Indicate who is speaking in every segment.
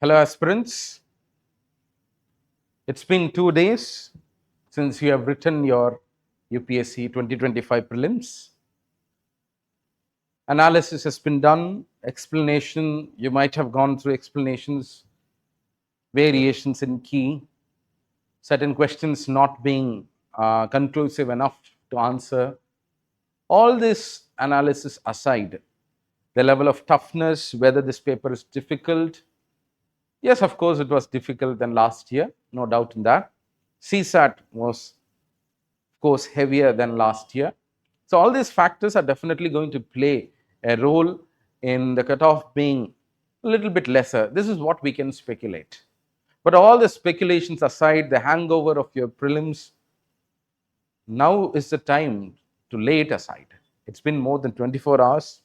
Speaker 1: Hello aspirants, it's been 2 days since you have written your UPSC 2025 prelims. Analysis has been done, explanation, you might have gone through explanations, variations in key, certain questions not being conclusive enough to answer. All this analysis aside, the level of toughness, whether this paper is difficult. Yes, of course, it was difficult than last year, no doubt in that. CSAT was, of course, heavier than last year. So all these factors are definitely going to play a role in the cutoff being a little bit lesser. This is what we can speculate. But all the speculations aside, the hangover of your prelims, now is the time to lay it aside. It's been more than 24 hours.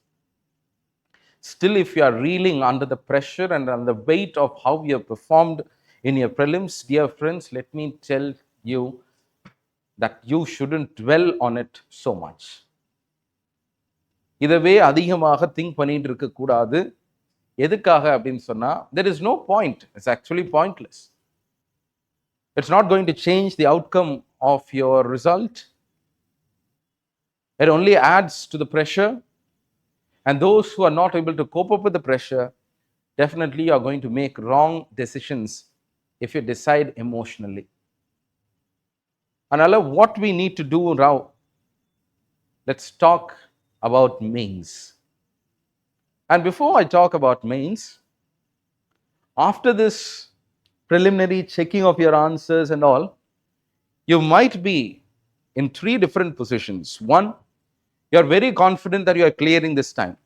Speaker 1: Still, if you are reeling under the pressure and under the weight of how you have performed in your prelims, dear friends, let me tell you that you shouldn't dwell on it so much. இதவே அதிகமாக think பண்ணிட்டு இருக்க கூடாது. எதுக்காக அப்படின்னு சொன்னா, there is no point. It's actually pointless. It's not going to change the outcome of your result. It only adds to the pressure. And those who are not able to cope up with the pressure definitely are going to make wrong decisions if you decide emotionally. And what we need to do now, let's talk about mains. And before I talk about mains, after this preliminary checking of your answers and all, you might be in 3 different positions. One, you are very confident that you are clearing this time.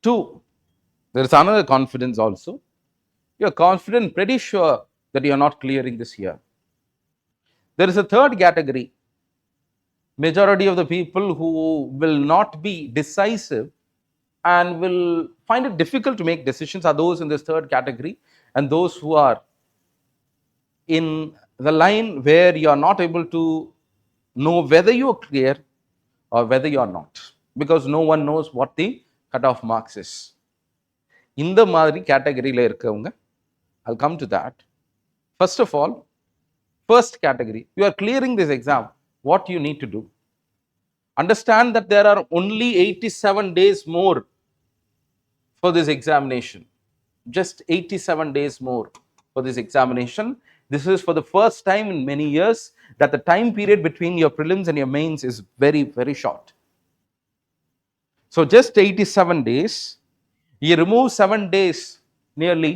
Speaker 1: 2, there is another confidence also. You are confident, pretty sure that you are not clearing this year. There is a third category. Majority of the people who will not be decisive and will find it difficult to make decisions are those in this third category, and those who are in the line where you are not able to know whether you are clear or whether you are not, because no one knows what the cutoff marks is. இந்த மாதிரி கேட்டகரியில் இருக்கவங்க, I'll come to that. First of all, first category, you are clearing this exam. What you need to do? Understand that there are only 87 days more for this examination. Just 87 days more for this examination. This is for the first time in many years that the time period between your prelims and your mains is very, very short. So just 87 days. You remove 7 days nearly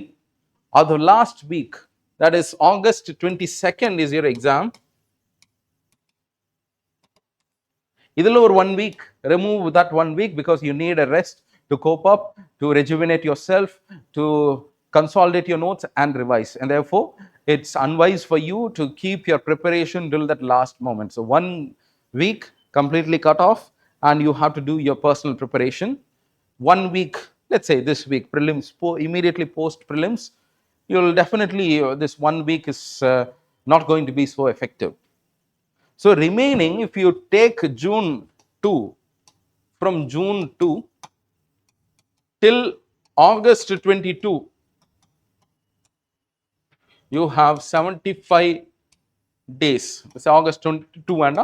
Speaker 1: of the last week. That is August 22nd is your exam. Idhula or 1 week, remove that 1 week because you need a rest to cope up, to rejuvenate yourself, to consolidate your notes and revise. And therefore, it's unwise for you to keep your preparation till that last moment. So 1 week completely cut off and you have to do your personal preparation. 1 week, let's say this week, prelims, immediately post prelims, you'll definitely, this 1 week is not going to be so effective. So remaining, if you take June 2, from June 2 till August 22, you have 75 days. It's August 22 and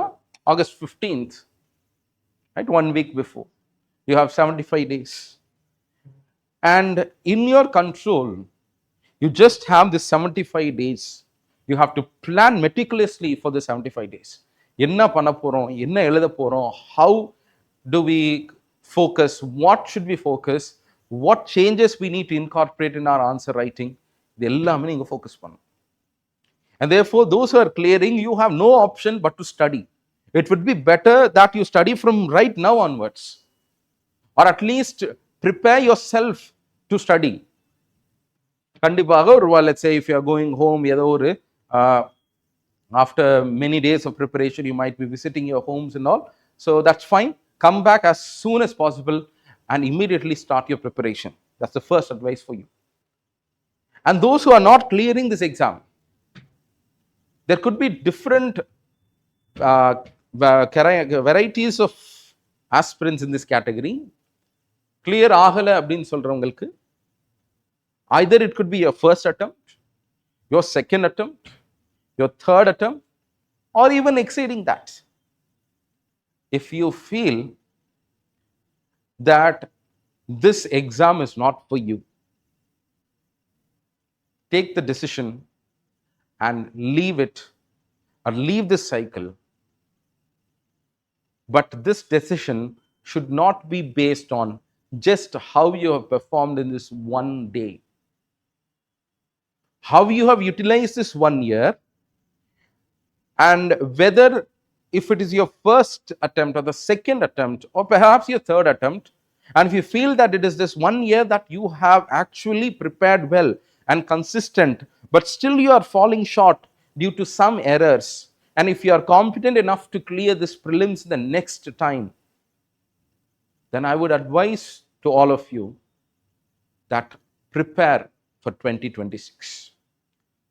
Speaker 1: August 15th, right? 1 week before. You have 75 days. And in your control, you just have this 75 days. You have to plan meticulously for the 75 days. என்ன பண்ண போறோம், என்ன எழுத போறோம், how do we focus, what should we focus, what changes we need to incorporate in our answer writing, இது எல்லாமே நீங்க focus பண்ணணும். And therefore, those who are clearing, you have no option but to study. It would be better that you study from right now onwards, or at least prepare yourself to study. கண்டிப்பாக ஒரு, let's say if you are going home, ஏதோ ஒரு after many days of preparation, you might be visiting your homes and all. So that's fine. Come back as soon as possible and immediately start your preparation. That's the first advice for you. And those who are not clearing this exam, there could be different varieties of aspirants in this category. Clear ஆகல அப்படின்னு சொல்றவங்களுக்கு Either it could be your first attempt, your second attempt, your third attempt, or even exceeding that. If you feel that this exam is not for you, take the decision and leave it, or leave this cycle. But this decision should not be based on just how you have performed in this one day, how you have utilized this 1 year, and whether if it is your first attempt or the second attempt or perhaps your third attempt, and if you feel that it is this 1 year that you have actually prepared well and consistent, but still you are falling short due to some errors, and if you are competent enough to clear this prelims the next time, then I would advise to all of you that prepare for 2026.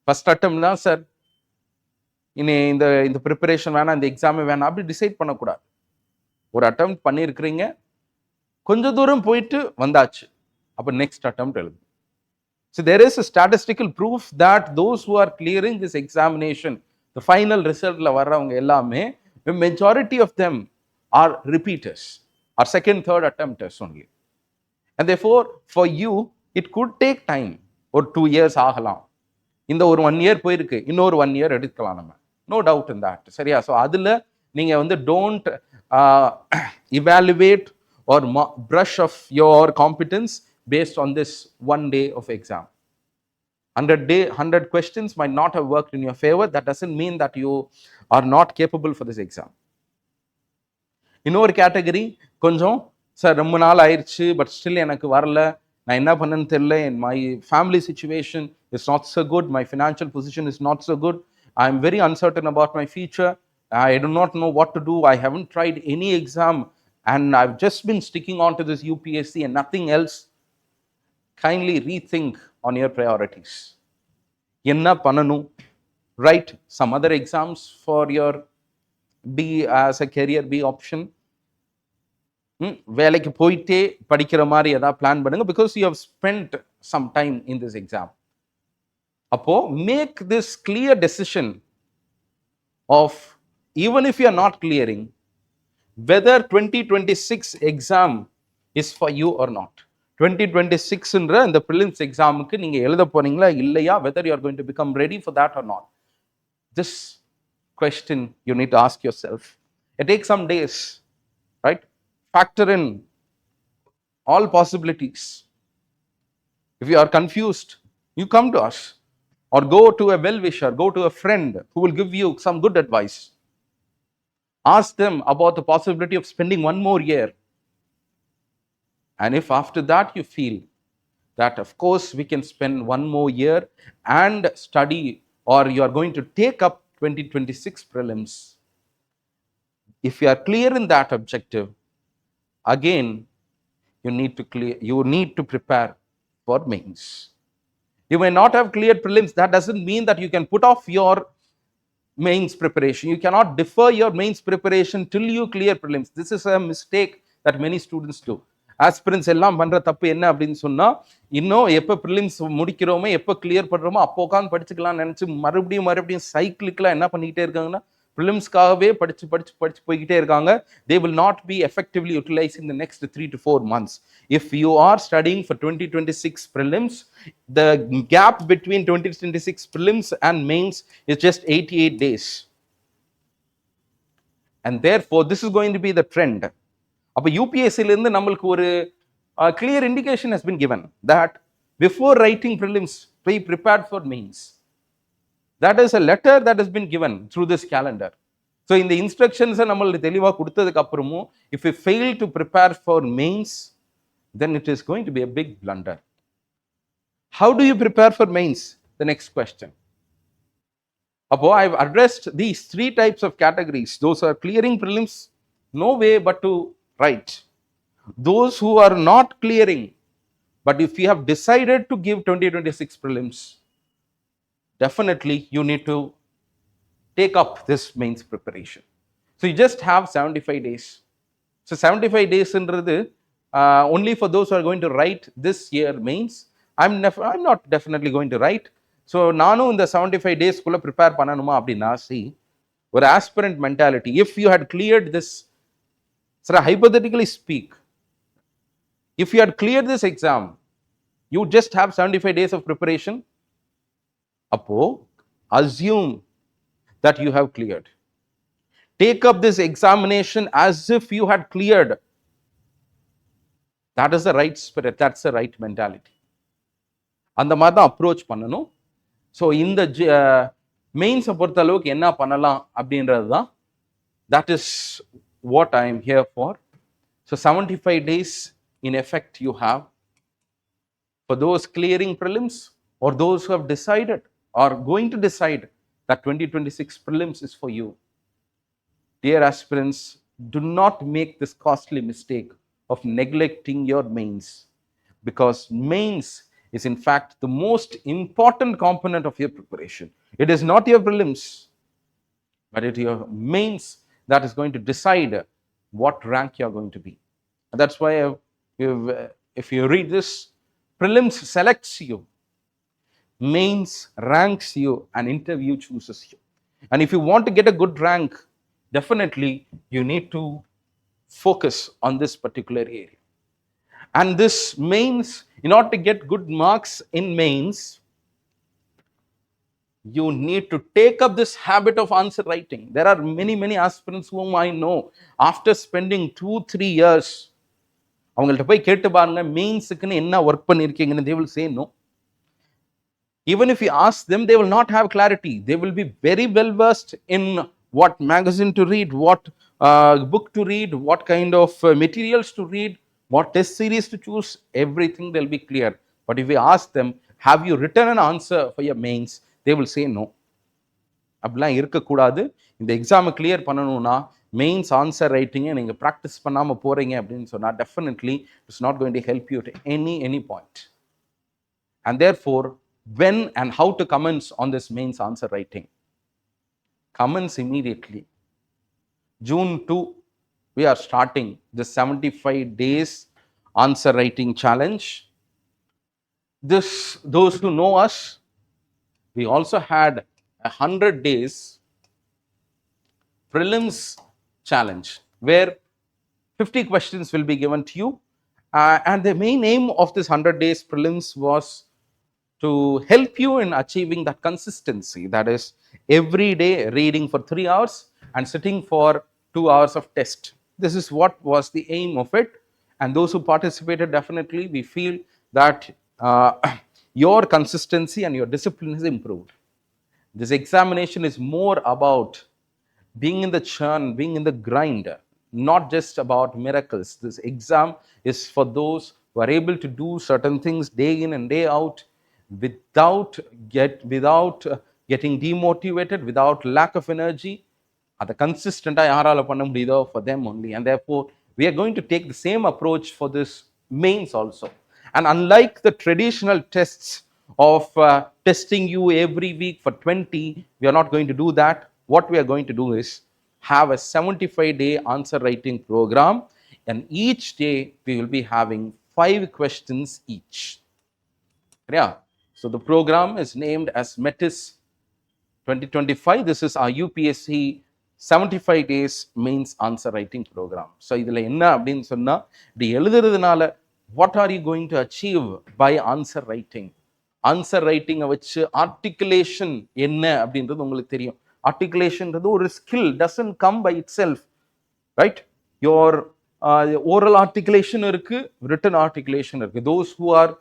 Speaker 1: First attempt na sir, இந்த preparation வேணாம், இந்த எக்ஸாமே வேணாம், அப்படி decide பண்ணக்கூடாது. ஒரு attempt பண்ணியிருக்கிறீங்க, கொஞ்சம் தூரம் போயிட்டு வந்தாச்சு, அப்போ நெக்ஸ்ட் அட்டெம்ப்ட் எழுது. So there is a statistical proof that those who are clearing this examination, the final resultல வர்றவங்க எல்லாமே, the majority of them are repeaters, are second, third attempters only. And therefore, for you, it could take time. ஒரு 2 years ஆகலாம். இந்த ஒரு 1 year போயிருக்கு, இன்னொரு 1 year எடுக்கலாம் நம்ம. No doubt in that. சரியா? ஸோ அதில் நீங்கள் வந்து don't evaluate or brush off your competence based on this 1 day of exam. 100 questions might not have worked in your favor. That doesn't mean that you are not capable for this exam. இன்னொரு category, கொஞ்சம் sir ரொம்ப நாள் ஆயிடுச்சு, but still எனக்கு வரல, நான் என்ன பண்ணேன்னு தெரியல, my family situation is not so good, my financial position is not so good, I am very uncertain about my future, I do not know what to do, I haven't tried any exam and I've just been sticking on to this UPSC and nothing else. Kindly rethink on your priorities. Enna pananu? Write some other exams for your B as a career B option. வேலைக்கு போயிட்டே படிக்கிற மாதிரி ஏதாவது plan பண்ணுங்க, because you have spent some time in this exam. அப்போ make this clear decision of, even if you are not clearing, whether 2026 exam is for you or not. 2026ன்ற இந்த prelims examக்கு நீங்க எழுத போறீங்களா இல்லையா, whether you are going to become ready for that or not. This question you need to ask yourself. It takes some days, right? Factor in all possibilities. If you are confused, you come to us or go to a well-wisher, go to a friend who will give you some good advice. Ask them about the possibility of spending 1 more year. And if after that you feel that of course we can spend 1 more year and study, or you are going to take up 2026 prelims, if you are clear in that objective, again you need to prepare for mains. You may not have cleared prelims. That doesn't mean that you can put off your mains preparation. You cannot defer your mains preparation till you clear prelims. This is a mistake that many students do. Aspirants எல்லாம் பண்ற தப்பு என்ன அப்படின்னு சொன்னா, இன்னும் எப்போ prelims முடிக்கிறோமோ, எப்போ clear பண்றோமோ அப்போ உட்காந்து படிச்சுக்கலாம் நினைச்சு மறுபடியும் சைக்கிளிக்கெலாம் என்ன பண்ணிக்கிட்டே இருக்காங்கன்னா, ப்ரிலிம்ஸ்க்காகவே படிச்சு போய்கிட்டே இருக்காங்க. They will not be effectively utilizing the next 3 to 4 months. If you are studying for 2026 prelims, the gap between 2026 prelims and mains is just 88 days. And therefore, this is going to be the trend. அப்போ யூபிஎஸ்சிலேருந்து நம்மளுக்கு ஒரு clear indication has been given that before writing prelims, be prepared for mains. That is a letter that has been given through this calendar. So in the instructions நம்மளுக்கு தெளிவாக கொடுத்ததுக்கு அப்புறமும், if you fail to prepare for mains, then it is going to be a big blunder. How do you prepare for mains? The next question. அப்போ I've addressed these 3 types of categories. Those are clearing prelims, no way but to write. Those who are not clearing, but if you have decided to give 2026 prelims, definitely you need to take up this mains preparation. So you just have 75 days. So 75 days only for those who are going to write this year mains, I'm not definitely going to write. So நானும் இந்த 75 days-குள்ள prepare பண்ணணுமா அப்படின்னா, see, ஒரு aspirant mentality, if you had cleared this, sir, hypothetically speak, if you had cleared this exam, you just have 75 days of preparation, அப்போ assume that you have cleared. Take up this examination as if you had cleared. That is the right spirit, that's the right mentality. அந்த மாதிரி தான் approach பண்ணணும். So இந்த மெயின்ஸை பொறுத்த அளவுக்கு என்ன பண்ணலாம் அப்படின்றது தான், that is what I am here for. So 75 days in effect you have for those clearing prelims or those who have decided or going to decide that 2026 prelims is for you. Dear aspirants, do not make this costly mistake of neglecting your mains, because mains is in fact the most important component of your preparation. It is not your prelims, but it is your mains that is going to decide what rank you are going to be. And that's why if you read this, prelims selects you, mains ranks you, and interview chooses you. And if you want to get a good rank, definitely you need to focus on this particular area. And this mains, in order to get good marks in mains, you need to take up this habit of answer writing. There are many aspirants whom I know, after spending 2-3 years, அவங்கள்ட்ட போய் கேட்டு பாருங்க மெயின்ஸுக்குன்னு என்ன work பண்ணியிருக்கீங்கன்னு, they will say no. Even if you ask them, they will not have clarity. They will be very well versed in what magazine to read, what book to read, what kind of materials to read, what test series to choose, everything they'll be clear. But if we ask them, have you written an answer for your mains, they will say no. அப்படிலாம் இருக்கக்கூடாது. இந்த எக்ஸாமை clear பண்ணணும்னா mains answer ரைட்டிங்கை நீங்கள் practice பண்ணாமல் போகிறீங்க அப்படின்னு சொன்னால், definitely it's not going to help you to any point. And therefore, when and how to commence on this mains answer writing? Commence immediately. June 2, we are starting the 75 days answer writing challenge. Those who know us, we also had 100 days prelims challenge where 50 questions will be given to you, and the main aim of this 100 days prelims was to help you in achieving that consistency, that is every day reading for 3 hours and sitting for 2 hours of test. This is what was the aim of it, and those who participated, definitely we feel that your consistency and your discipline is improved. This examination is more about being in the churn, being in the grind, not just about miracles. This exam is for those who are able to do certain things day in and day out without getting demotivated, without lack of energy. At the consistent for them only. And therefore, we are going to take the same approach for this mains also. And unlike the traditional tests of testing you every week for 20, we are not going to do that. What we are going to do is have a 75-day answer writing program, and each day we will be having 5 questions each. Yeah. So the program is named as METIS 2025. This is our UPSC 75 days mains answer writing program. So இதில் என்ன அப்படின்னு சொன்னால், இப்படி எழுதுறதுனால what are you going to achieve by answer writing? Answer writing வச்சு articulation என்ன அப்படின்றது உங்களுக்கு தெரியும். Articulationன்றது ஒரு skill, doesn't come by itself, right? Your oral articulation இருக்கு, written articulation இருக்கு. Those who are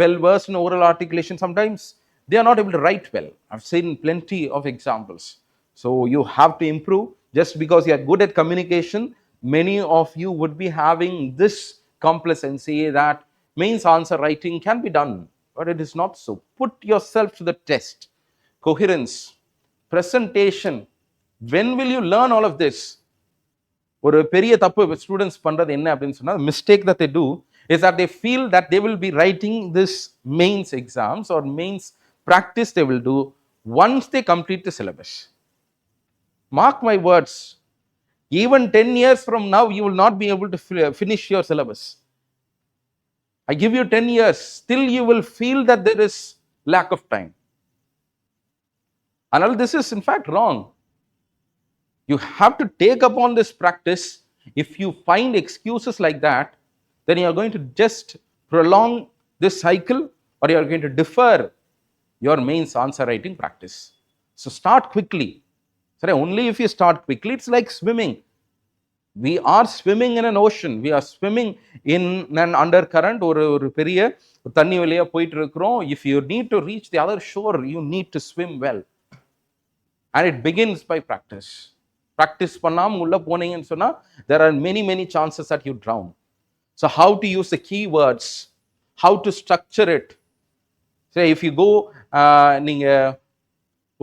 Speaker 1: well versed in oral articulation, sometimes they are not able to write well. I've seen plenty of examples. So you have to improve. Just because you are good at communication, many of you would be having this complacency that mains answer writing can be done, but it is not so. Put yourself to the test. Coherence, presentation. When will you learn all of this? ஒரு பெரிய தப்பு students பண்றது என்ன அப்படின்னு சொன்னா, mistake that they do is that they feel that they will be writing this mains exams or mains practice they will do once they complete the syllabus. Mark my words, even 10 years from now you will not be able to finish your syllabus. I give you 10 years, still you will feel that there is lack of time. And this is in fact wrong. You have to take upon this practice. If you find excuses like that, then you are going to just prolong this cycle, or you are going to defer your mains answer writing practice. So start quickly. Sorry, only if you start quickly. It's like swimming. We are swimming in an ocean. We are swimming in an undercurrent or பெரிய தண்ணி வழியா போயிட்டு இருக்கிறோம். If you need to reach the other shore, you need to swim well. And it begins by practice. Practice பண்ணாம உள்ள போனீங்கன்னு சொன்னா there are many chances that you drown. So how to use the keywords, how to structure it. Say if you go நீங்க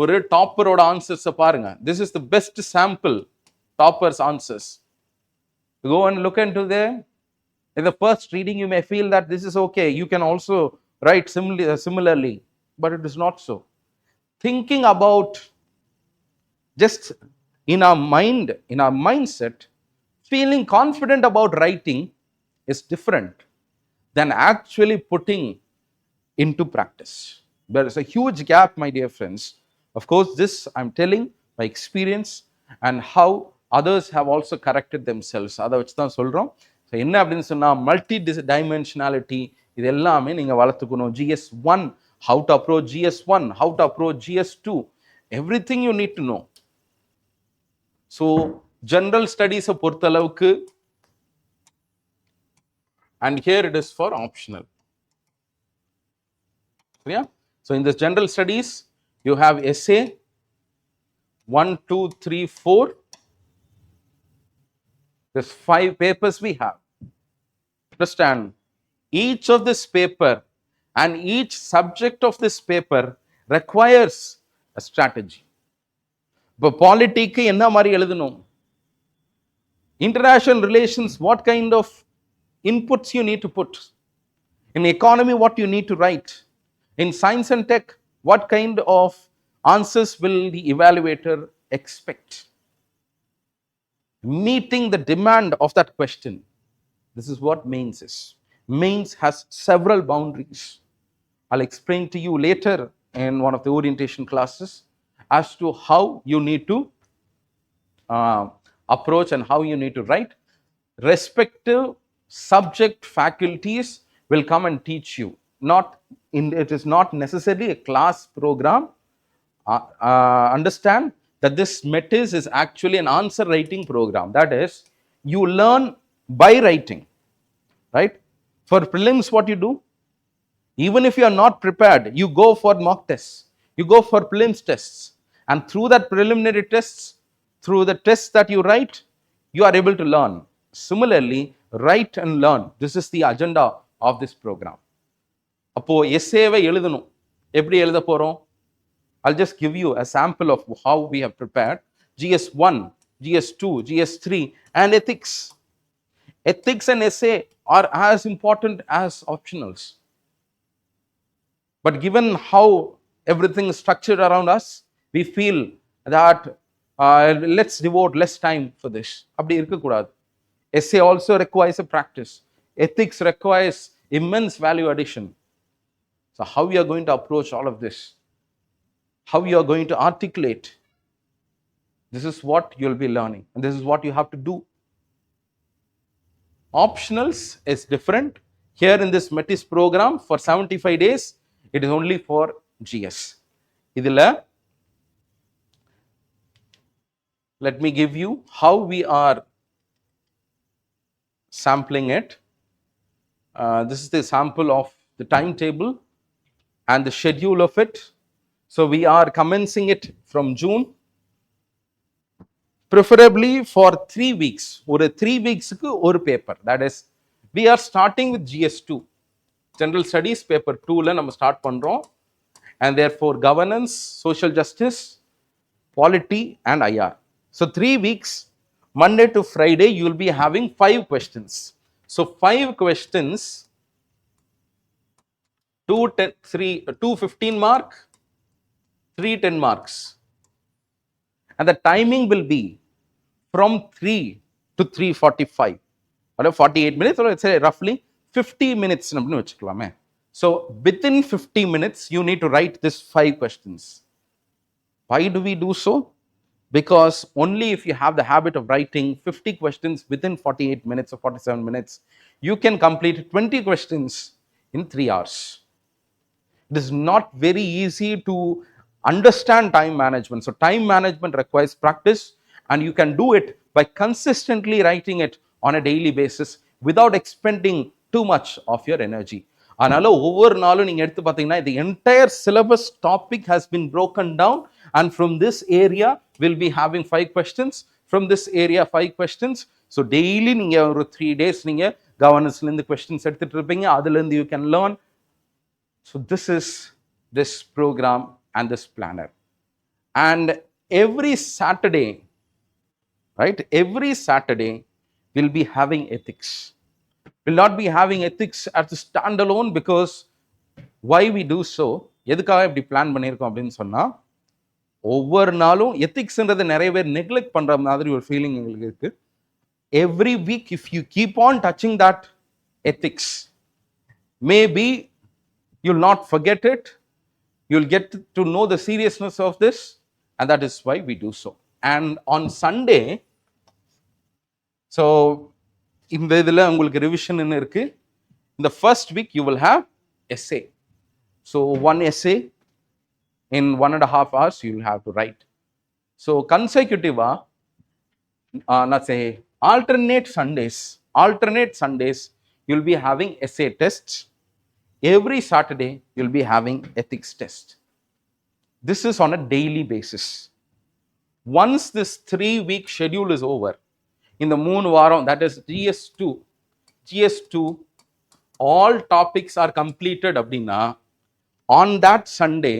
Speaker 1: ஒரு டாப்பரோட answers பாருங்க. This is the best sample toppers answers. Go and look into there. In the first reading you may feel that this is okay, you can also write similarly, but it is not so. Thinking about just in our mind, in our mindset, feeling confident about writing is different than actually putting into practice. There is a huge gap, my dear friends. Of course, this I'm telling by experience and how others have also corrected themselves. அதை வச்சு தான் சொல்கிறோம். So என்ன அப்படின்னு சொன்னால் multi dimensionality இது எல்லாமே நீங்கள் வளர்த்துக்கணும். GS1, how to approach GS1, how to approach GS2, everything you need to know. So general ஸ்டடீஸை பொறுத்தளவுக்கு, and here it is for optional. Yeah. So in this general studies, you have essay 1, 2, 3, 4. There's 5 papers we have. Understand, each of this paper and each subject of this paper requires a strategy. But politics enna mari eludunum, international relations what kind of inputs you need to put, in economy what you need to write, in science and tech what kind of answers will the evaluator expect, meeting the demand of that question. This is what mains is. Mains has several boundaries. I'll explain to you later in one of the orientation classes as to how you need to approach and how you need to write. Respective subject faculties will come and teach you. It is not necessarily a class program. Understand that this METIS is actually an answer writing program. That is, you learn by writing, right? For prelims, what you do, even if you are not prepared, you go for mock tests, you go for prelims tests, and through that preliminary tests, through the tests that you write, you are able to learn. Similarly, write and learn. This is the agenda of this program. அப்போ எஸ்ஏவை எழுதணும். எப்படி எழுத போறோம்? I'll just give you a sample of how we have prepared. GS1, GS2, GS3, and ethics. Ethics and essay are as important as optionals. But given how everything is structured around us, we feel that let's devote less time for this. அப்படி இருக்கக்கூடாது. Essay also requires a practice. Ethics requires immense value addition. So how you are going to approach all of this? How you are going to articulate? This is what you'll be learning, and this is what you have to do. Optionals is different. Here in this METIS program, for 75 days, it is only for GS. Idhila, let me give you how we are sampling it. This is the sample of the timetable and the schedule of it. So we are commencing it from June, preferably for 3 weeks. Or 3 weeks or paper. That is, we are starting with GS2. General Studies paper 2 la நம்ம start பண்றோம். And therefore governance, social justice, polity and IR. So 3 weeks, Monday to Friday, you will be having 5 questions. So 5 questions, 2 15 mark, 3 10 marks. And the timing will be from 3 to 3:45, or 48 minutes, or let's say roughly 50 minutes அப்படின்னு வச்சுக்கலாமே. So within 50 minutes you need to write this 5 questions. Why do we do so? Because only if you have the habit of writing 50 questions within 48 minutes or 47 minutes, you can complete 20 questions in 3 hours. It is not very easy to understand time management. So time management requires practice, and you can do it by consistently writing it on a daily basis without expending too much of your energy. அதனால ஒவ்வொரு நாளும் நீங்க எடுத்து பார்த்தீங்கன்னா the entire syllabus topic has been broken down, and from this area we'll be having 5 questions, from this area 5 questions. So daily நீங்க ஒரு 3 days நீங்க governance-ல இருந்து questions எடுத்துட்டு இருப்பீங்க, அதுல இருந்து you can learn. So this is this program and this planner. And every Saturday, right? Every Saturday we'll be having ethics. We'll not be having ethics as a standalone, because why we do so? எதுக்காக இப்படி plan பண்ணியிருக்கோம் அப்படின்னு சொன்னா, ஒவ்வொரு நாளும் எத்திக்ஸ்ன்றதை நிறைய பேர் neglect பண்ற மாதிரி ஒரு ஃபீலிங் எங்களுக்கு இருக்கு. Every week if you keep on touching that ethics, maybe you'll not forget it, you'll get to know the seriousness of this, and that is why we do so. And on Sunday, so இந்த இதில் உங்களுக்கு revision இருக்கு. In the first week you will have essay. So one essay in 1.5 hours you will have to write. So consecutive, let's say alternate Sundays you'll be having essay tests. Every Saturday you'll be having ethics test. This is on a daily basis. Once this 3-week schedule is over, in the 3 வாரம், that is GS2, all topics are completed அப்படின்னா, on that Sunday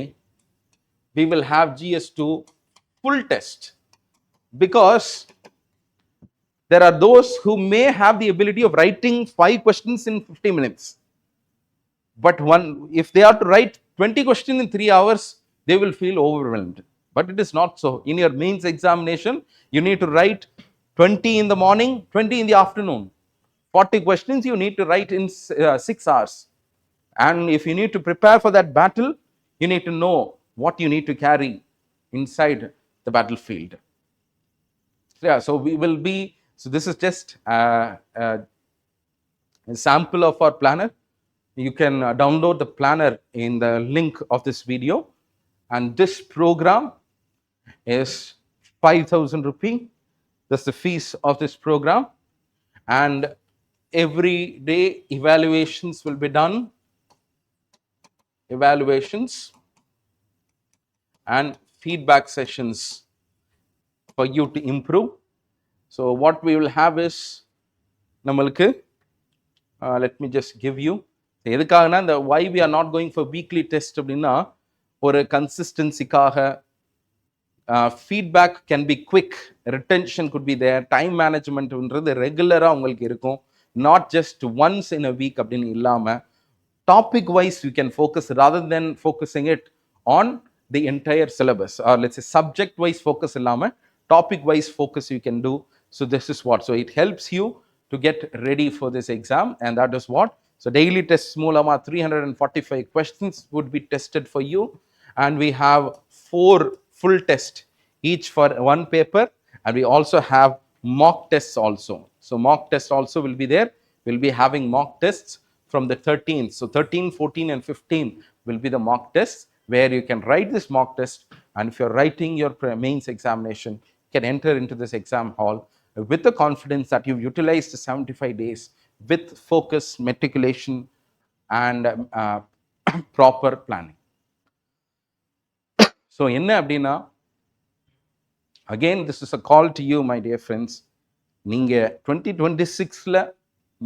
Speaker 1: we will have GS2 full test, because there are those who may have the ability of writing 5 questions in 50 minutes. But if they have to write 20 questions in 3 hours, they will feel overwhelmed. But it is not so. In your mains examination, you need to write 20 in the morning, 20 in the afternoon. 40 questions you need to write in 6 hours. And if you need to prepare for that battle, you need to know what you need to carry inside the battlefield. Yeah, so we will be, so this is just a sample of our planner. You can download the planner in the link of this video, and this program is 5,000 rupee. That's the fees of this program, and every day evaluations will be done, and feedback sessions for you to improve. So what we will have is, namalukku let me just give you, எதுக்காகனா இந்த why we are not going for weekly test அப்படின்னா, ஒரு கன்சிஸ்டன்சிக்காக. feedback can be quick, retention could be there, time managementன்றது ரெகுலராக உங்களுக்கு இருக்கும், not just once in a week அப்படின்னு இல்லாமல் topic wise you can focus rather than focusing it on the entire syllabus, or let's say subject wise focus illama topic wise focus you can do. So this is what, so it helps you to get ready for this exam, and that is what. So daily tests moolama 345 questions would be tested for you, and we have 4 full tests each for one paper, and we also have mock tests also. So mock tests also will be there. We'll be having mock tests from the 13th. So 13, 14 and 15 will be the mock tests, where you can write this mock test, and if you're writing your mains examination, you can enter into this exam hall with the confidence that you've utilized the 75 days with focus, meticulation, and proper planning. So enna appadina, again this is a call to you, my dear friends. நீங்க 2026ல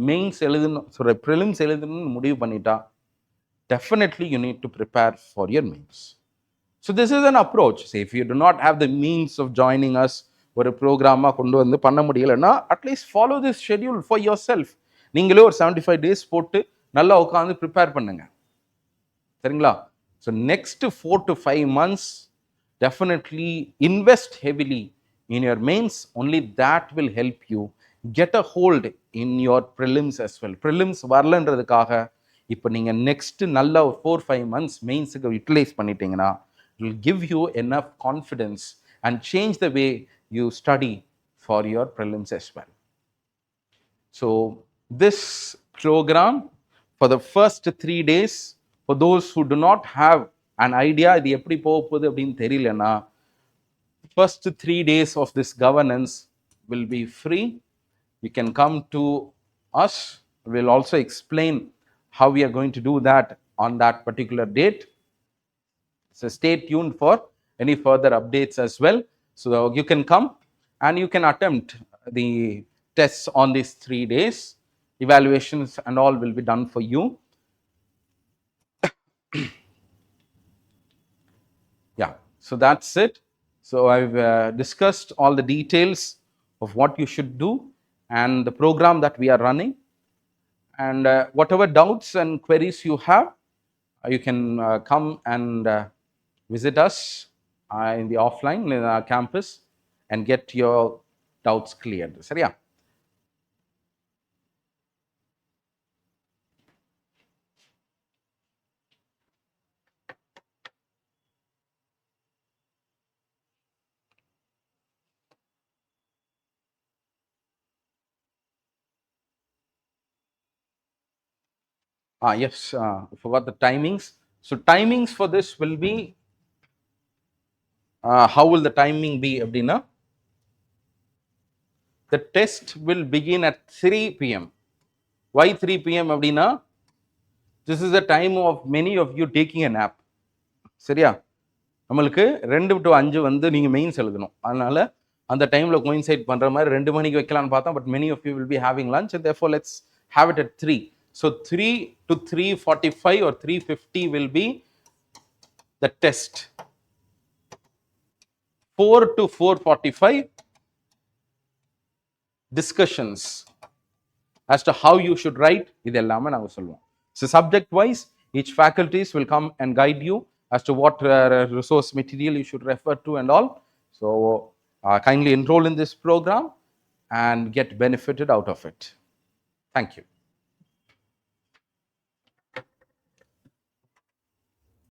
Speaker 1: mains எழுதணும், sorry prelims எழுதணும்னு முடிவு பண்ணிட்டா, definitely you need to prepare for your mains. So this is an approach. Say if you do not have the means of joining us, ஒரு ப்ரோக்ராமா கொண்டு வந்து பண்ண முடியலன்னா, at least follow this schedule for your self. நீங்களே ஒரு 75 days போட்டு நல்லா உட்காந்து ப்ரிப்பேர் பண்ணுங்க, சரிங்களா? So next 4 to 5 months definitely invest heavily in your mains. Only that will help you get a hold in your prelims as well. Prelims வரலன்றதுக்காக இப்போ நீங்கள் next நல்ல ஒரு 4-5 months மெயின்ஸுக்கு யூட்டிலைஸ் பண்ணிட்டீங்கன்னா it will give you enough confidence and change the way you study for your prelims as well. So this program for the first 3 days, for those who do not have an idea இது எப்படி போக போகுது அப்படின்னு தெரியலன்னா, first 3 days of this governance will be free. You can come to us. We'll also explain how we are going to do that on that particular date. So stay tuned for any further updates as well. So you can come and you can attempt the tests on these 3 days. Evaluations and all will be done for you. Yeah, so that's it. So I've discussed all the details of what you should do and the program that we are running. And whatever doubts and queries you have, you can come and visit us in the offline in our campus and get your doubts cleared. சரியா? Yes, I forgot the timings. So timings for this will be, how will the timing be அப்படின்னா, the test will begin at 3 p.m. Why 3 p.m. அப்படின்னா, this is the time of many of you taking a nap. சரியா? நம்மளுக்கு 2 to 5 வந்து நீங்க mains எழுதணும். அதனால அந்த டைம்ல கோயின்சைட் பண்ற மாதிரி 2 மணிக்கு வைக்கலாம்னு பார்த்தா, but many of you will be having lunch and therefore let's have it at 3. So 3 to 3:45 or 3:50 will be the test. 4 to 4:45 discussions as to how you should write. இது எல்லாமே நாங்க சொல்லுவோம். So subject wise, each faculties will come and guide you as to what resource material you should refer to and all. So kindly enroll in this program and get benefited out of it. Thank you.